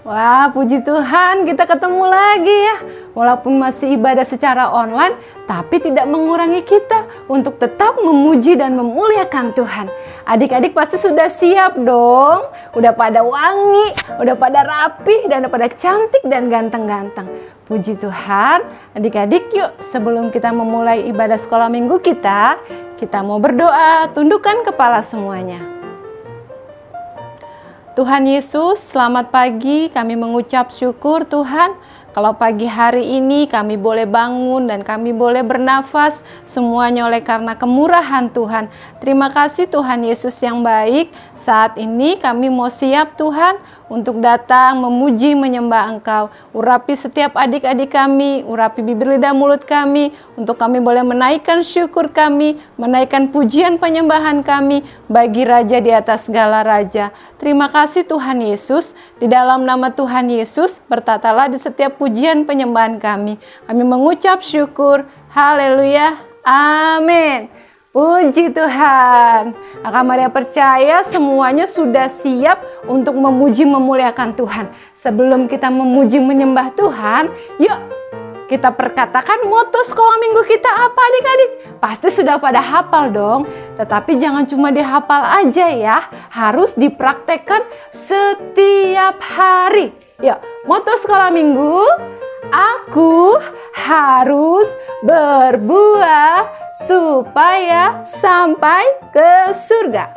Wah, puji Tuhan kita ketemu lagi ya. Walaupun masih ibadah secara online, tapi tidak mengurangi kita untuk tetap memuji dan memuliakan Tuhan. Adik-adik pasti sudah siap dong. Udah pada wangi, udah pada rapi, dan udah pada cantik dan ganteng-ganteng. Puji Tuhan. Adik-adik yuk, sebelum kita memulai ibadah sekolah minggu kita mau berdoa. Tundukkan kepala semuanya. Tuhan Yesus, selamat pagi. Kami mengucap syukur Tuhan, kalau pagi hari ini kami boleh bangun dan kami boleh bernafas, semuanya oleh karena kemurahan Tuhan. Terima kasih Tuhan Yesus yang baik. Saat ini kami mau siap Tuhan untuk datang memuji menyembah Engkau. Urapi setiap adik-adik kami, urapi bibir lidah mulut kami, untuk kami boleh menaikkan syukur kami, menaikkan pujian penyembahan kami bagi Raja di atas segala Raja. Terima kasih Tuhan Yesus, di dalam nama Tuhan Yesus, bertatalah di setiap pujian penyembahan kami. Kami mengucap syukur, haleluya, amin. Puji Tuhan. Kakak Maria percaya semuanya sudah siap untuk memuji memuliakan Tuhan. Sebelum kita memuji menyembah Tuhan, yuk kita perkatakan moto sekolah minggu kita apa adik-adik? Pasti sudah pada hafal dong. Tetapi jangan cuma dihafal aja ya, harus dipraktekkan setiap hari. Yuk, moto sekolah minggu, aku harus berbuah supaya sampai ke surga.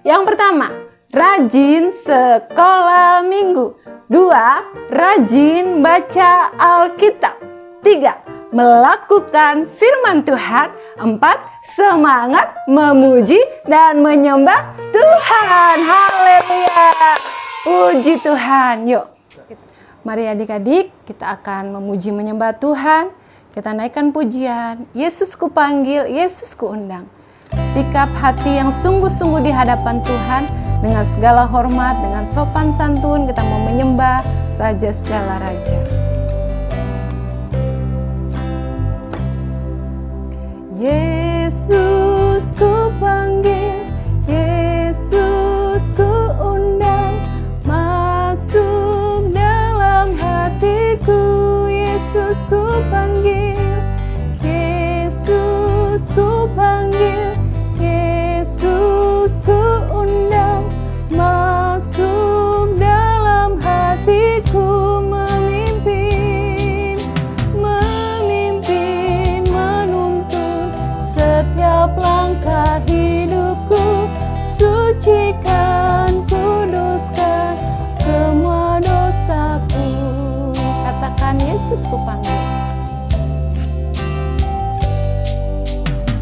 Yang pertama, rajin sekolah minggu. 2, rajin baca Alkitab. 3, melakukan firman Tuhan. 4, semangat memuji dan menyembah Tuhan. Haleluya. Puji Tuhan. Yuk, mari adik-adik, kita akan memuji menyembah Tuhan. Kita naikkan pujian, Yesus ku panggil, Yesus ku undang. Sikap hati yang sungguh-sungguh di hadapan Tuhan, dengan segala hormat, dengan sopan santun, kita mau menyembah Raja segala Raja. Yesus ku panggil, Yesus ku undang, masuk dalam hatiku. Yesus ku panggil, Yesus ku panggil, Yesus ku undang, masuk dalam hatiku, memimpin, menuntun setiap langkah hidupku, sucikan, kuduskan semua dosaku. Katakan, Yesus ku panggil.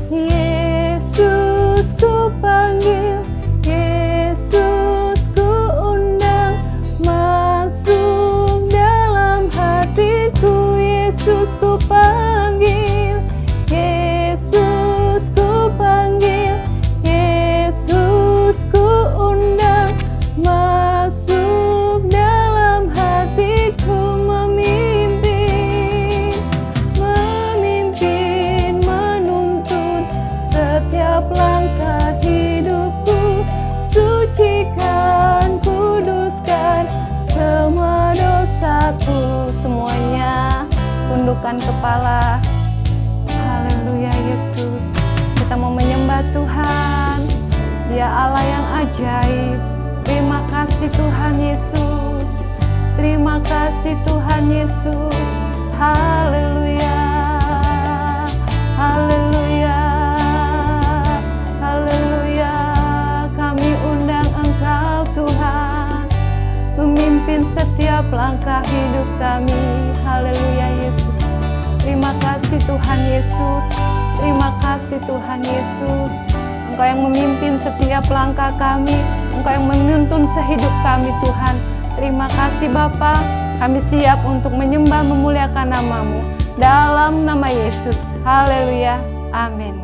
Yesus ku panggil, Yesus ku undang, masuk dalam hatiku. Yesus ku panggil, Yesus ku panggil, Yesus ku undang, masuk dalam hatiku, memimpin, menuntun setiap langkah hidupku, sucikan, kuduskan semua dosaku. Semuanya tundukkan kepala. Haleluya Yesus. Kita mau menyembah Tuhan. Dia Allah yang ajaib. Terima kasih Tuhan Yesus. Terima kasih Tuhan Yesus. Haleluya. Haleluya. Haleluya. Kami undang Engkau Tuhan, memimpin setiap langkah hidup kami. Haleluya Yesus. Terima kasih Tuhan Yesus. Terima kasih Tuhan Yesus. Engkau yang memimpin setiap langkah kami. Engkau yang menuntun sehidup kami Tuhan. Terima kasih Bapa. Kami siap untuk menyembah memuliakan nama-Mu. Dalam nama Yesus. Haleluya. Amin.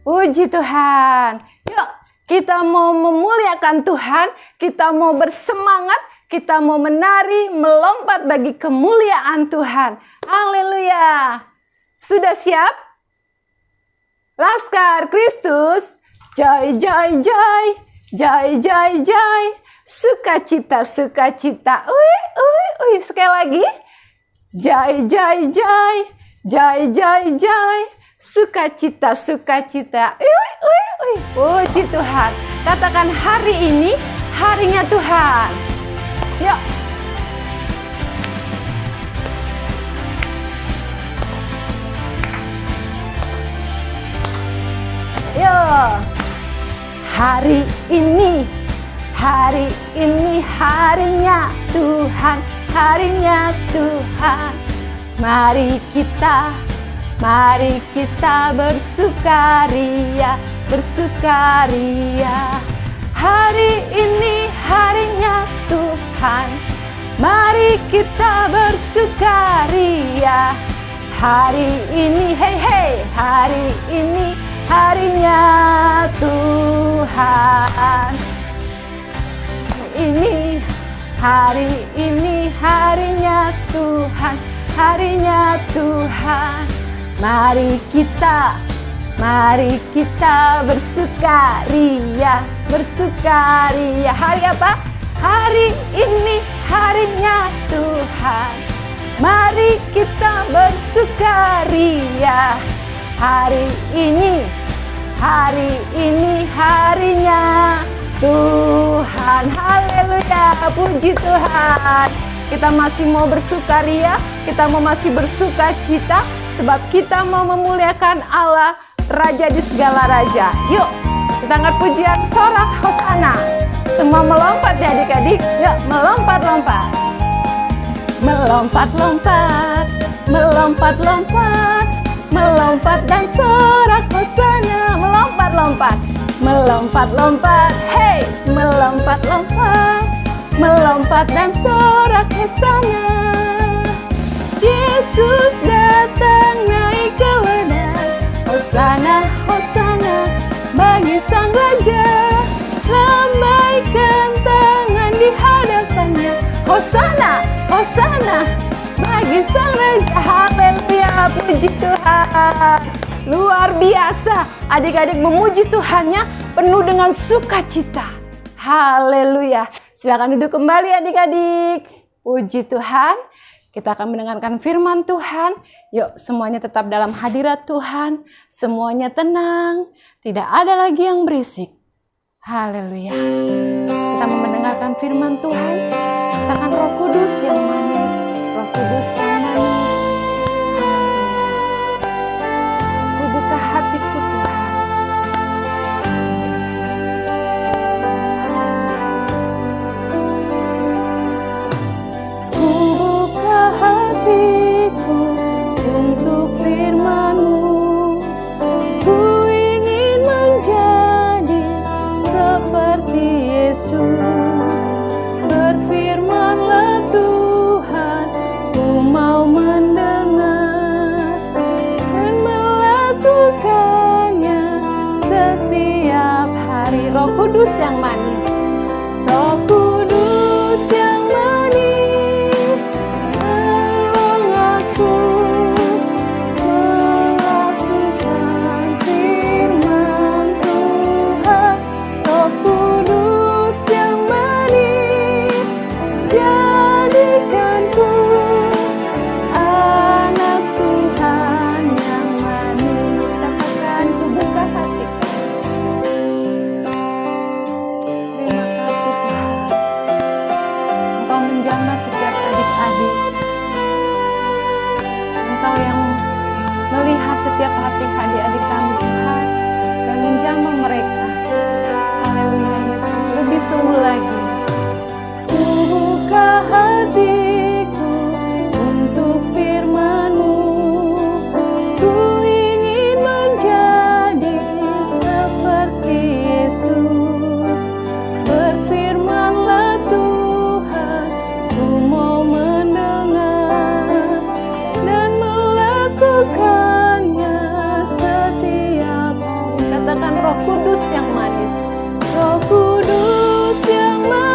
Puji Tuhan. Yuk, kita mau memuliakan Tuhan. Kita mau bersemangat. Kita mau menari, melompat bagi kemuliaan Tuhan. Haleluya. Sudah siap? Laskar Kristus. Joy, joy, joy. Joy, joy, joy. sukacita, sukacita. Sekali lagi. Jai, jai, jai. Jai, jai, jai. Sukacita, sukacita. Puji Tuhan. Katakan hari ini harinya Tuhan. Yuk. Yuk. Hari ini harinya Tuhan, harinya Tuhan. Mari kita bersukaria, bersukaria. Hari ini harinya Tuhan. Mari kita bersukaria. Hari ini, hari ini harinya Tuhan. Hari ini harinya Tuhan, harinya Tuhan. Mari kita bersukaria, bersukaria. Hari apa? Hari ini harinya Tuhan. Mari kita bersukaria. Hari ini harinya Tuhan. Haleluya, puji Tuhan. Kita masih mau bersukaria, kita mau masih bersuka cita, sebab kita mau memuliakan Allah, Raja di segala raja. Yuk, kita angkat pujian sorak Hosana. Semua melompat ya adik-adik. Yuk, melompat-lompat. Melompat-lompat, melompat-lompat, melompat dan sorak Hosana. Melompat-lompat, melompat-lompat, hey, melompat-lompat, melompat dan sorak Hosana. Yesus datang naik keledai. Hosana, Hosana bagi Sang Raja. Lambaikan tangan di hadapannya. Hosana, Hosana bagi Sang Raja. Haleluya, puji Tuhan. Luar biasa, adik-adik memuji Tuhannya penuh dengan sukacita. Haleluya. Silakan duduk kembali adik-adik. Puji Tuhan. Kita akan mendengarkan firman Tuhan. Yuk, semuanya tetap dalam hadirat Tuhan. Semuanya tenang. Tidak ada lagi yang berisik. Haleluya. Kita mau mendengarkan firman Tuhan. Katakan Roh Kudus yang manis. Roh Kudus yang manis. Ku buka hatiku Tuhan. Yesus. Ku buka hatiku untuk firman-Mu. Ku ingin menjadi seperti Yesus. Berfirmanlah Tuhan, ku mau mendengar dan melakukannya setiap hari. Roh Kudus yang manis, Roh Kudus yang manis, tolong aku melakukan firman Tuhan. Roh Kudus yang manis, jadikanku anak Tuhan yang manis. Katakan, ku buka hatiku. Terima kasih Tuhan. Engkau menjamah setiap adik-adik. Engkau yang melihat setiap hati adik-adik kami Tuhan, dan menjamah mereka. Haleluya Yesus, lebih sungguh lagi. Ku buka hatiku untuk firman-Mu. Ku ingin menjadi seperti Yesus. Berfirmanlah Tuhan, ku mau mendengar dan melakukannya setiap hari. Katakan Roh Kudus yang manis. Roh Kudus yang manis,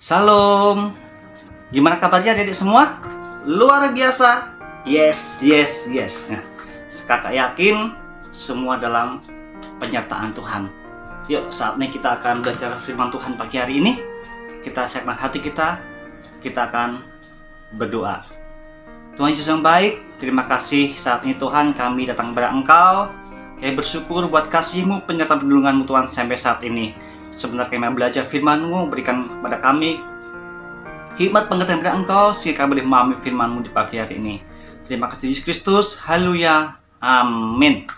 Salam. Gimana kabarnya adik-adik semua? Luar biasa. Yes, yes, yes. Nah, kakak yakin semua dalam penyertaan Tuhan. Yuk, saatnya kita akan belajar firman Tuhan pagi hari ini. Kita siapkan hati kita akan berdoa. Tuhan Yesus yang baik, terima kasih saat ini Tuhan kami datang kepada Engkau. Kami bersyukur buat kasih-Mu, penyertaan perlindungan-Mu Tuhan sampai saat ini. Sebentar kami belajar firman-Mu, berikan kepada kami hikmat pengertian dari Engkau, sehingga kami boleh memahami firman-Mu di pagi hari ini. Terima kasih Yesus Kristus, haleluya, amin.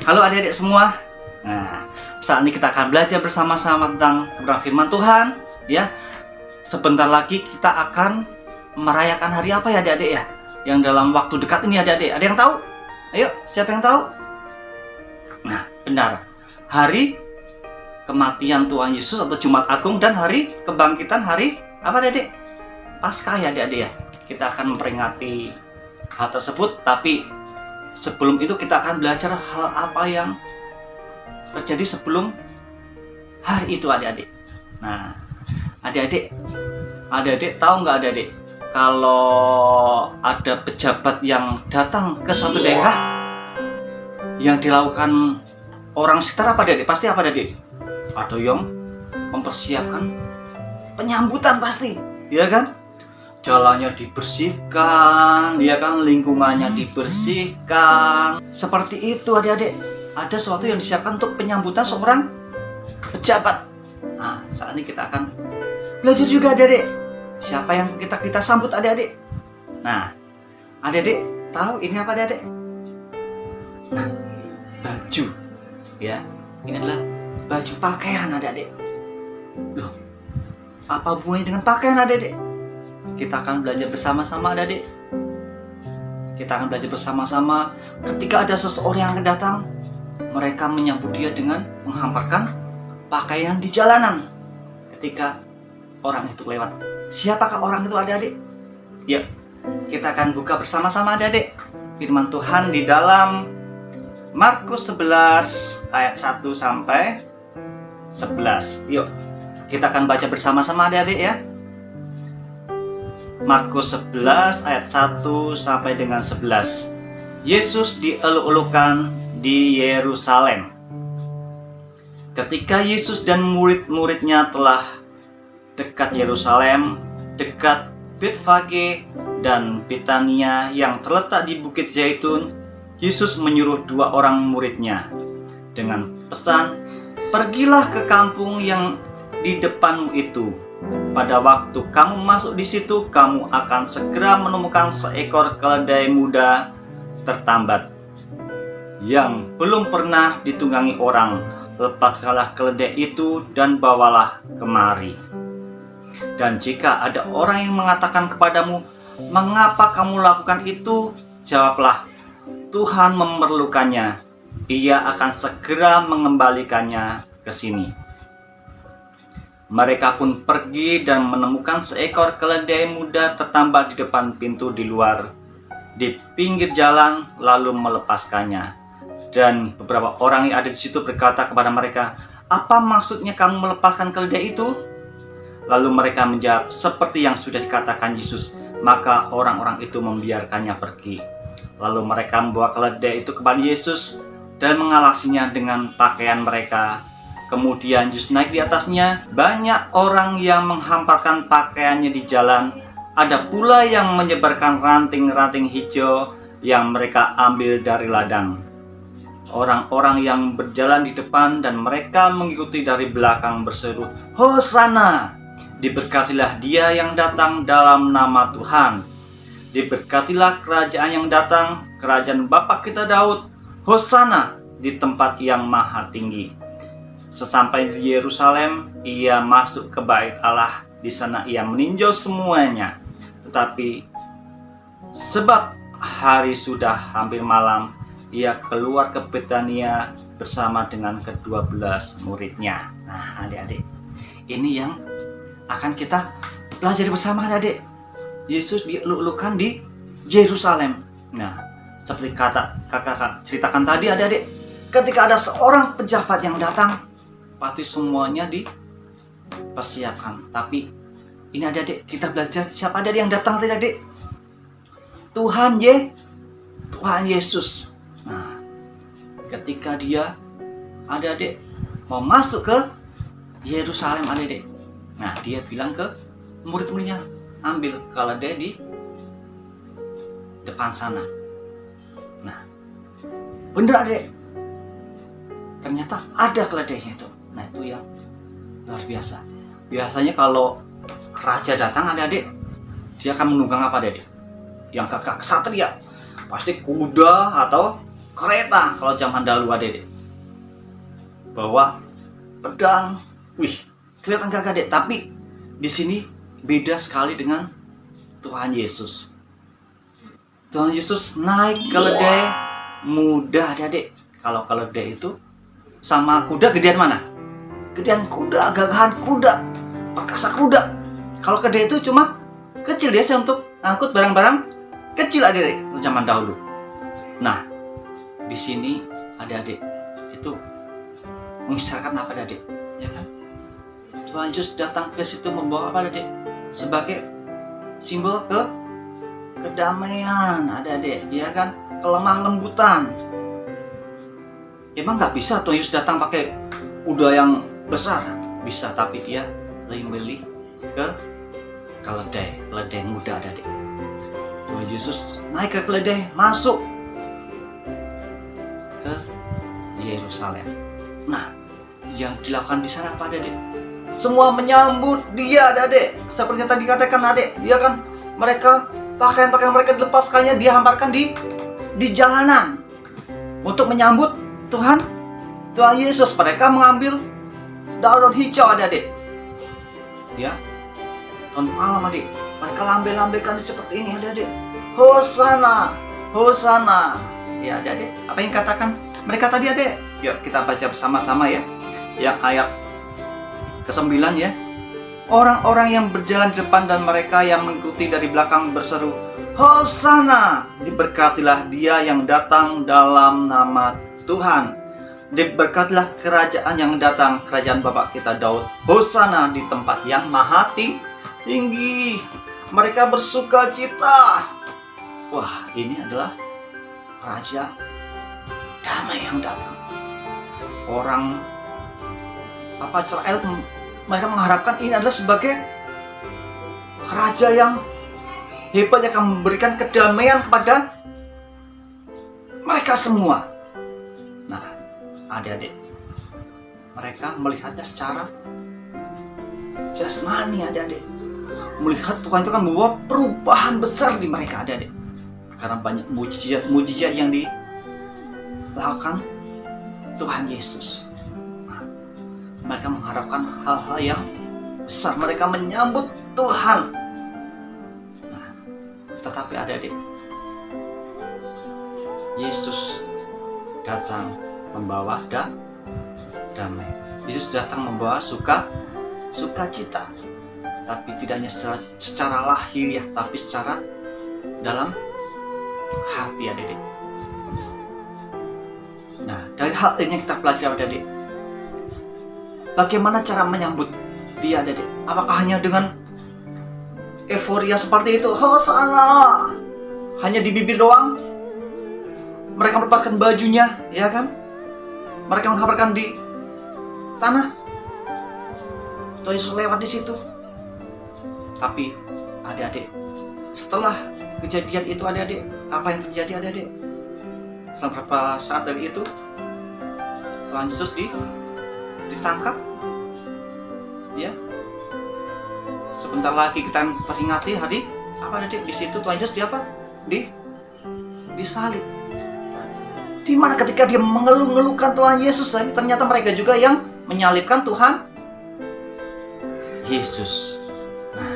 Halo adik-adik semua. Nah, saat ini kita akan belajar bersama-sama tentang kebenaran firman Tuhan. Ya, sebentar lagi kita akan merayakan hari apa ya adik-adik ya? Yang dalam waktu dekat ini adik-adik, ada yang tahu? Ayo, siapa yang tahu? Nah, benar. Hari kematian Tuhan Yesus atau Jumat Agung dan hari kebangkitan hari apa adik-adik? Paskah ya adik-adik ya. Kita akan memperingati hal tersebut, tapi sebelum itu kita akan belajar hal apa yang terjadi sebelum hari itu adik-adik. Nah, adik-adik tahu nggak adik-adik kalau ada pejabat yang datang ke suatu daerah yang dilakukan orang sekitar apa adik-adik? Pasti apa adik-adik? Ada yang mempersiapkan penyambutan pasti, ya kan? Jalannya dibersihkan, ya kan? Lingkungannya dibersihkan. Seperti itu adik-adik. Ada sesuatu yang disiapkan untuk penyambutan seorang pejabat. Nah, saat ini kita akan belajar juga adik-adik. Siapa yang kita sambut adik-adik? Nah, adik-adik tahu ini apa adik-adik? Nah, baju. Ya, ini adalah baju pakaian adik-adik. Loh, apa hubungannya dengan pakaian adik-adik? Kita akan belajar bersama-sama adik-adik. Kita akan belajar bersama-sama ketika ada seseorang yang akan datang. Mereka menyambut dia dengan menghamparkan pakaian di jalanan ketika orang itu lewat. Siapakah orang itu adik-adik? Yuk, kita akan buka bersama-sama adik-adik firman Tuhan di dalam Markus 11 ayat 1 sampai 11. Yuk, kita akan baca bersama-sama adik-adik ya. Markus 11 ayat 1 sampai dengan 11. Yesus dieluk-elukan di Yerusalem. Ketika Yesus dan murid-muridnya telah dekat Yerusalem, dekat Betfage dan Betania yang terletak di Bukit Zaitun, Yesus menyuruh 2 orang muridnya dengan pesan, "Pergilah ke kampung yang di depanmu itu. Pada waktu kamu masuk di situ, kamu akan segera menemukan seekor keledai muda tertambat yang belum pernah ditunggangi orang. Lepaskanlah keledai itu dan bawalah kemari. Dan jika ada orang yang mengatakan kepadamu, 'Mengapa kamu lakukan itu?' jawablah, 'Tuhan memerlukannya. Ia akan segera mengembalikannya ke sini.' Mereka pun pergi dan menemukan seekor keledai muda tertambat di depan pintu di luar, di pinggir jalan, lalu melepaskannya. Dan beberapa orang yang ada di situ berkata kepada mereka, 'Apa maksudnya kamu melepaskan keledai itu?' Lalu mereka menjawab, 'Seperti yang sudah dikatakan Yesus.' Maka orang-orang itu membiarkannya pergi. Lalu mereka membawa keledai itu kepada Yesus dan mengalasinya dengan pakaian mereka. Kemudian Yesus naik di atasnya. Banyak orang yang menghamparkan pakaiannya di jalan. Ada pula yang menyebarkan ranting-ranting hijau yang mereka ambil dari ladang. Orang-orang yang berjalan di depan dan mereka mengikuti dari belakang berseru, 'Hosana! Diberkatilah dia yang datang dalam nama Tuhan. Diberkatilah kerajaan yang datang, kerajaan Bapa kita Daud. Hosana di tempat yang maha tinggi.' Sesampai di Yerusalem, ia masuk ke bait Allah. Di sana ia meninjau semuanya. Tetapi sebab hari sudah hampir malam, ia keluar ke Betania bersama dengan ke-12 muridnya. Nah, adik-adik, ini yang akan kita pelajari bersama adik-adik. Yesus dieluk-elukan di Yerusalem. Nah, seperti kakak ceritakan tadi adik-adik, ketika ada seorang pejabat yang datang, pasti semuanya dipersiapkan. Tapi Ini adik-adik, kita belajar siapa adik yang datang tadi adik? Tuhan Yesus. Nah, ketika dia adik-adik mau masuk ke Yerusalem adik-adik. Nah, dia bilang ke murid-muridnya, ambil keledai di depan sana. Nah, bener adik. Ternyata ada keledainya itu. Nah, itu yang luar biasa. Biasanya kalau raja datang adik-adik, dia akan menunggang apa adik? Yang gagah kesatria. Pasti kuda atau kereta kalau zaman dahulu adik-adik. Bawa pedang. Wih, kelihatan gagah adik. Tapi di sini beda sekali dengan Tuhan Yesus. Tuhan Yesus naik keledai muda adik-adik. Kalau keledai itu sama kuda gedean mana? Gedean kuda, gagahan kuda, perkasa kuda. Kalau keledai itu cuma kecil dia untuk angkut barang-barang kecil adik-adik zaman dahulu. Nah, di sini adik-adik itu mengisyaratkan apa adik? Ya kan? Tuhan Yesus datang ke situ membawa apa adik? Sebagai simbol kedamaian adik-adik, ya kan? Kelemah lembutan. Emang nggak bisa Tuhan Yesus datang pakai kuda yang besar? Bisa, tapi dia lebih memilih ke keledai muda adik-adik. Tuhan Yesus naik ke keledai, masuk ke Yerusalem. Nah, yang dilakukan di sana apa adik? Semua menyambut dia adik. Seperti yang tadi katakan adik, dia kan mereka pakaian-pakaian mereka dilepaskannya, dia hamparkan di jalanan untuk menyambut Tuhan Yesus. Mereka mengambil daun hijau adik. Ya, dan malam adik, mereka lambai-lambaikan seperti ini adik. Hosana, Hosana. Ya adik, apa yang katakan mereka tadi adik? Yuk kita baca bersama-sama ya. Yang ayat ke-9 ya. Orang-orang yang berjalan di depan dan mereka yang mengikuti dari belakang berseru, Hosana, diberkatilah dia yang datang dalam nama Tuhan. Diberkatilah kerajaan yang datang, kerajaan Bapak kita Daud. Hosana di tempat yang maha tinggi. Mereka bersuka cita. Wah, ini adalah Raja damai yang datang. Orang Israel, mereka mengharapkan ini adalah sebagai raja yang hebat yang akan memberikan kedamaian kepada mereka semua. Nah, adik-adik, mereka melihatnya secara jasmani adik-adik. Melihat Tuhan itu kan membawa perubahan besar di mereka adik-adik. Karena banyak mujizat yang dilakukan Tuhan Yesus. Nah, mereka mengharapkan hal-hal yang besar. Mereka menyambut Tuhan. Nah, tetapi adik-adik, Yesus datang membawa damai. Yesus datang membawa sukacita. Tapi tidak hanya secara lahiriah, tapi secara dalam hati adik-adik. Nah, dari hal ini kita pelajari adik-adik, bagaimana cara menyambut dia adik-adik. Apakah hanya dengan euforia seperti itu? Hosana, hanya di bibir doang? Mereka melepaskan bajunya, ya kan? Mereka menghamparkan di tanah. Tuhan Yesus lewat di situ. Tapi adik-adik, setelah kejadian itu adik-adik, apa yang terjadi adik-adik? Setelah beberapa saat dari itu, Tuhan Yesus ditangkap. Ya. Sebentar lagi kita peringati hari apa adik? Di situ Tuhan Yesus disalib. Di mana ketika dia mengeluh-ngeluhkan Tuhan Yesus, ternyata mereka juga yang menyalibkan Tuhan Yesus. Nah,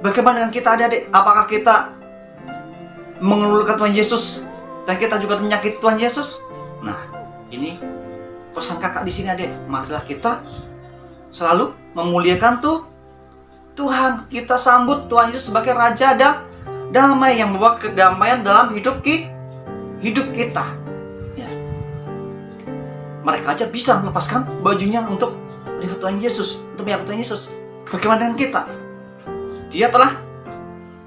bagaimana dengan kita adik-adik? Apakah kita mengeluhkan Tuhan Yesus dan kita juga menyakiti Tuhan Yesus? Nah, ini pesan kakak di sini adik. Marilah kita selalu memuliakan Tuhan. Kita sambut Tuhan Yesus sebagai Raja damai yang membawa kedamaian dalam hidup kita. Ya. Mereka aja bisa melepaskan bajunya untuk menyambut Tuhan Yesus, untuk menyambut Tuhan Yesus. Bagaimana dengan kita? Dia telah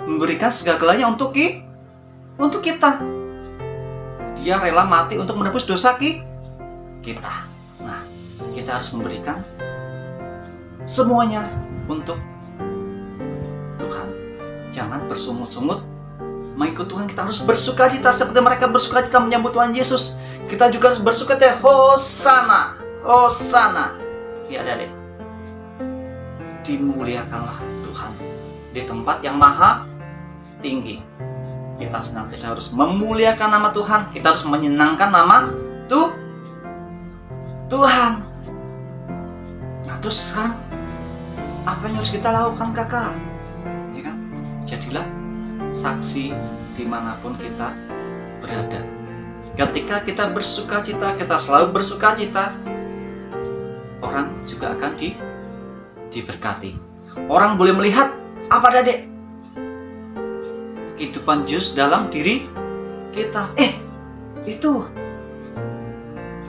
memberikan segala-galanya untuk kita. Dia rela mati untuk menebus dosa kita. Nah, kita harus memberikan semuanya untuk Tuhan. Jangan bersungut-sungut mengikut Tuhan. Kita harus bersukacita seperti mereka bersukacita menyambut Tuhan Yesus. Kita juga harus bersukacita. Hosana, Hosana. Ya adik-adik, dimuliakanlah Tuhan di tempat yang maha tinggi. Kita senantiasa harus memuliakan nama Tuhan. Kita harus menyenangkan nama Tuhan. Nah, terus sekarang apa yang harus kita lakukan, kakak? Ya kan? Jadilah saksi dimanapun kita berada. Ketika kita bersukacita, kita selalu bersukacita, orang juga akan diberkati. Orang boleh melihat apa, adik? Kehidupan Yesus dalam diri kita. Itu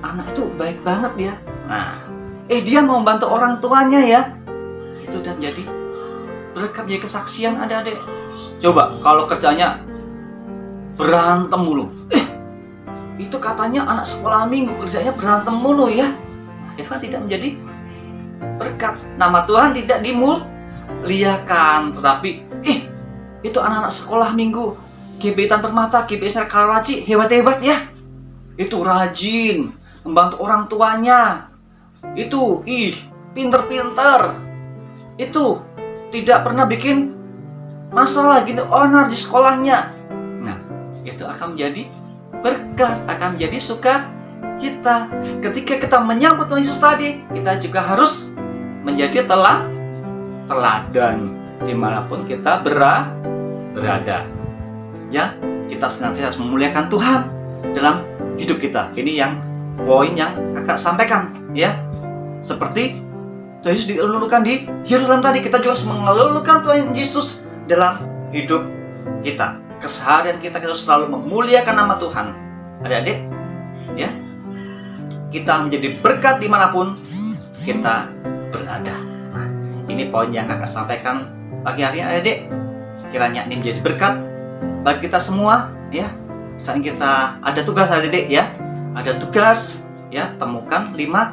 anak itu baik banget ya. Nah, dia mau bantu orang tuanya ya. Itu udah menjadi berkat, menjadi kesaksian adik-adik. Coba kalau kerjanya berantem mulu. Itu katanya anak sekolah minggu kerjanya berantem mulu ya. Nah, itu kan tidak menjadi berkat. Nama Tuhan tidak dimuliakan. Tetapi itu anak-anak sekolah minggu gebetan permata, gebetan Karawaci, hebat-hebat ya. Itu rajin membantu orang tuanya. Itu pinter-pinter. Itu tidak pernah bikin masalah gini onar di sekolahnya. Nah, itu akan menjadi berkat, akan menjadi sukacita. Ketika kita menyambut Tuhan Yesus tadi, kita juga harus menjadi teladan dimanapun kita berada. Ya, kita senantiasa harus memuliakan Tuhan dalam hidup kita. Ini yang poin yang kakak sampaikan, ya. Seperti Tuhan Yesus dilulukan di Yerusalem tadi, kita juga harus mengelulukan Tuhan Yesus dalam hidup kita. Keseharian kita harus selalu memuliakan nama Tuhan. Adik-adik, ya, kita menjadi berkat dimanapun kita berada. Nah, ini poin yang kakak sampaikan pagi hari ini, adik-adik. Kiranya ini menjadi berkat bagi kita semua, ya. Saat kita ada tugas, adik-adik, ya. Ada tugas, ya, temukan 5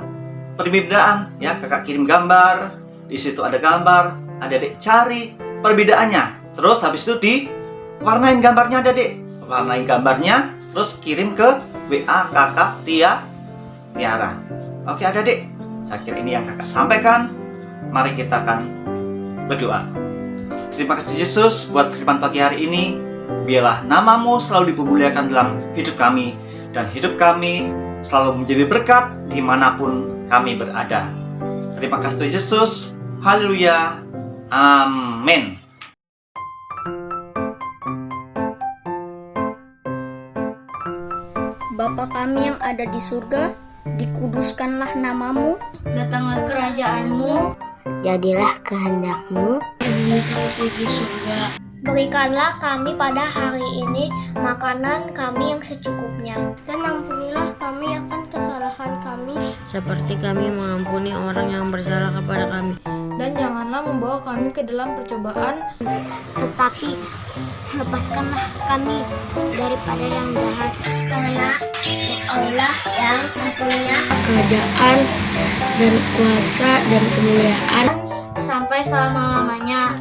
perbedaan, ya. Kakak kirim gambar, di situ ada gambar, adik-adik cari perbedaannya. Terus habis itu diwarnain gambarnya, adik-adik. Warnain gambarnya, terus kirim ke WA kakak Tiara. Oke, adik-adik. Saya kira ini yang kakak sampaikan. Mari kita akan berdoa. Terima kasih Yesus buat firman pagi hari ini. Biarlah namamu selalu dipermuliakan dalam hidup kami, dan hidup kami selalu menjadi berkat dimanapun kami berada. Terima kasih Yesus. Haleluya. Amin. Bapa kami yang ada di surga, dikuduskanlah namamu, datanglah kerajaanmu, jadilah kehendak-Mu bumi seperti di surga. Berikanlah kami pada hari ini makanan kami yang secukupnya, dan ampunilah kami akan kesalahan kami, seperti kami mengampuni orang yang bersalah kepada kami. dan janganlah membawa kami ke dalam percobaan, tetapi lepaskanlah kami daripada yang jahat, karena Allah yang mempunyai Kerajaan dan kuasa dan kemuliaan sampai selama-lamanya.